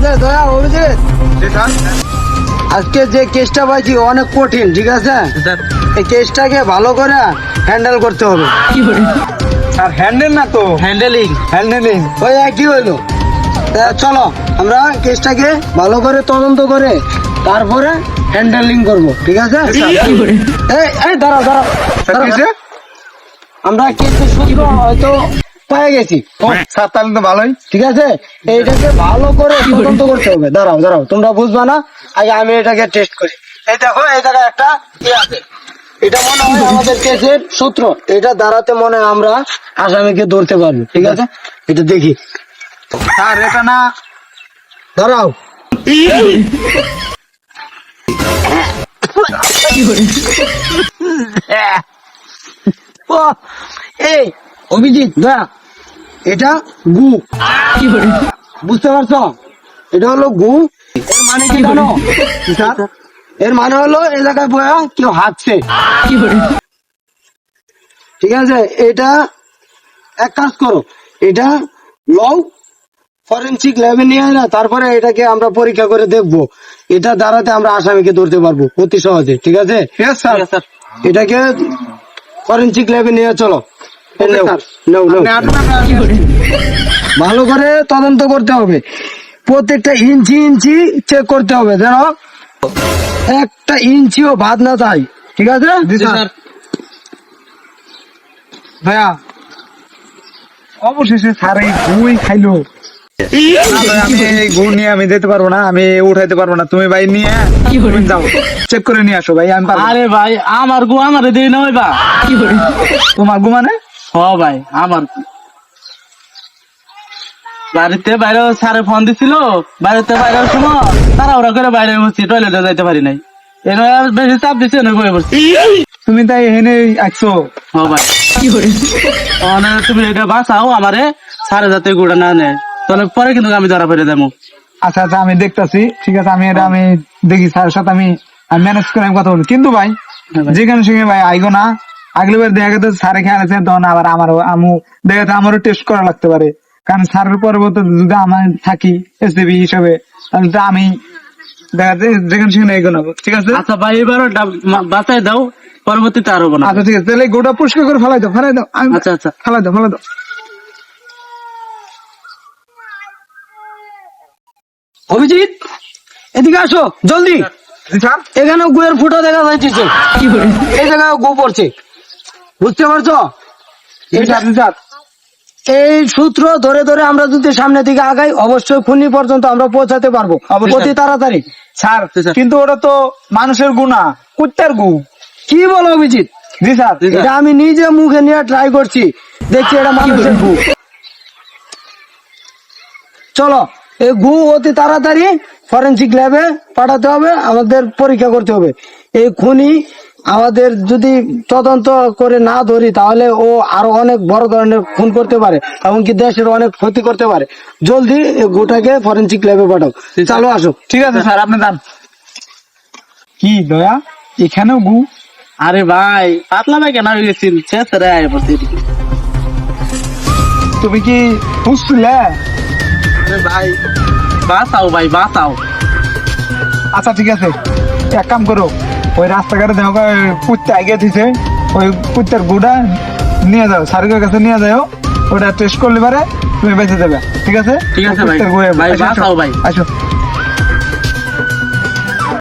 বুঝলে দয়া অভিজিৎ, আজকে যে কেসটা পাইছি অনেক কঠিন, ঠিক আছে? এই কেসটাকে ভালো করে হ্যান্ডেল করতে হবে। স্যার হ্যান্ডেল না তো, হ্যান্ডেলিং ওই একই হইলো। তা চলো আমরা কেসটাকে ভালো করে তদন্ত করে তারপরে হ্যান্ডেলিং করব, ঠিক আছে? এই এই দাঁড়াও দাঁড়াও দাঁড়াও। আমরা কেসের সূত্র হয়তো পেয়ে গেছি। স্যার তাহলে তো ভালোই। ঠিক আছে, এইটাকে ভালো করে তদন্ত করতে হবে। দাঁড়াও দাঁড়াও, তোমরা বুঝবা না, আগে আমি এটাকে টেস্ট করি। এই দেখো, এই জায়গায় একটা ইয়ে আছে, এটা মনে হয় আমাদের কেসের সূত্র। এটা দ্বারাতে মনে হয় আমরা আসামিকে ধরতে পারবো, ঠিক আছে? এটা দেখি। স্যার এটা না, দাঁড়াও, ও এই অভিজিৎ দা, এটা গু, বুঝতে পারছো? এটা হলো গু। এর মানে কি জানো স্যার? এর মানে হলো এলাকায় বয়া কেউ হাঁটছে, ঠিক আছে? এটা এক কাজ করো, এটা লও ফরেনসিক ল্যাবে নিয়ে না, তারপরে এটাকে আমরা পরীক্ষা করে দেখবো। এটা দ্বারাতে আমরা আসামিকে ধরতে পারবো অতি সহজে, ঠিক আছে? স্যার এটাকে ফরেনসিক ল্যাবে নিয়ে চলো। নাও, নাও, নাও। ভালো করে তদন্ত করতে হবে, প্রত্যেকটা ইঞ্চি ইঞ্চি চেক করতে হবে যেন একটা ইঞ্চিও বাদ না যায়, ঠিক আছে? ভাইয়া অবশেষে স্যার এই গুই খাইলো। আমি এই গু নিয়ে আমি যেতে পারবো না, আমি উঠাইতে পারবো না। তুমি ভাই নিয়ে তুমি যাও, চেক করে নিয়ে আসো ভাই। আমি পারবো না। আরে ভাই আমার গু আমার দিয়ে নয় বা তোমার গু মানে? হ ভাই আমার বাড়িতে বাইরে স্যারে ফোন দিছিল, বাড়িতে বাইরের সময় তারা ওরা করে বাইরে বসছি, টয়লেটে যাইতে পারি নাই। এরা বেশি চাপ দিচ্ছে না, বয়ে বসছি। তুমি তাই এনে আসছো? হ ভাই তুমি এটা বাঁচাও আমারে, স্যারে যাতে গুড়া না নেয়, তাহলে পরে কিন্তু আমি ধরা ফেলে দেবো। আচ্ছা আচ্ছা, আমি দেখতাছি, ঠিক আছে? আমি এটা আমি দেখি স্যারের সাথে আমি ম্যানেজ করে আমি কথা বলি। কিন্তু ভাই যেখানে সেখানে ভাই আইগো না। আগলিবার দেখা গেছে স্যারে খেয়াল আছে, তখন আবার আমারও দেখা যাচ্ছে আমারও টেস্ট করা লাগতে পারে। কারণ স্যারের পরবর্তী যদি আমার থাকি এসিবি হিসাবে, তাহলে তো আমি দেখা যাচ্ছে যেখানে সেখানে এগো নেবো, ঠিক আছে? আচ্ছা ভাই এবারও বাঁচাই দাও, পরবর্তীতে আর হবো না। আচ্ছা ঠিক আছে, তাহলে গোটা পরিষ্কার করে ফেলাই দাও, ফেলাই দাও। আচ্ছা আচ্ছা ফেলাই দাও, ফেলাই দাও। অভিজিৎ এদিকে আসো জলদি। স্যার এখানে গুয়ের ফুটো দেখা যাইতেছে, এই জায়গায় গু পড়ছে, বুঝতে পারছো? স্যার এই সূত্র ধরে ধরে আমরা যদি সামনের দিকে আগাই, অবশ্যই খুনি পর্যন্ত আমরা পৌঁছাতে পারবো অতি তাড়াতাড়ি। স্যার কিন্তু ওটা তো মানুষের গু না, কুত্তার গু। কি বলো অভিজিৎ? জি স্যার। এটা আমি নিজে মুখে নিয়ে ট্রাই করছি, দেখছি এটা মানুষের গু। চলো এই গু অতি তাড়াতাড়ি ফরেনসিক ল্যাবে পাঠাতে হবে, আমাদের পরীক্ষা করতে হবে। এই খুনি আমাদের যদি তদন্ত করে না ধরি, তাহলে ও আরো অনেক বড় ধরনের খুন করতে পারে, এমনকি দেশের অনেক ক্ষতি করতে পারে। জলদি এই গুটাকে ফরেনসিক ল্যাবে পাঠাও। চালো আসো। ঠিক আছে স্যার, আপনি যান। কি দয়া, এখানেও গু? আরে ভাই পাতলা ভাই কেন হয়ে গেছিল, ছেড়ে আয় পড়ছি। তুমি কি বুঝছিলে? আরে ভাই বাঁচাও ভাই বাঁচাও। আচ্ছা ঠিক আছে, এক কাম করো, ওই রাস্তাঘাটে দেখো কুত্তা আগে দিছে, ওই কুত্তার গুড়া নিয়ে যাও, সার্কের কাছে নিয়ে যাও, ওটা টেস্ট করলে পারে তুমি বেঁচে যাবে, ঠিক আছে? ঠিক আছে ভাই, কুত্তার গুড়ে ভাই আসো, বাঁচাও ভাই। আসো।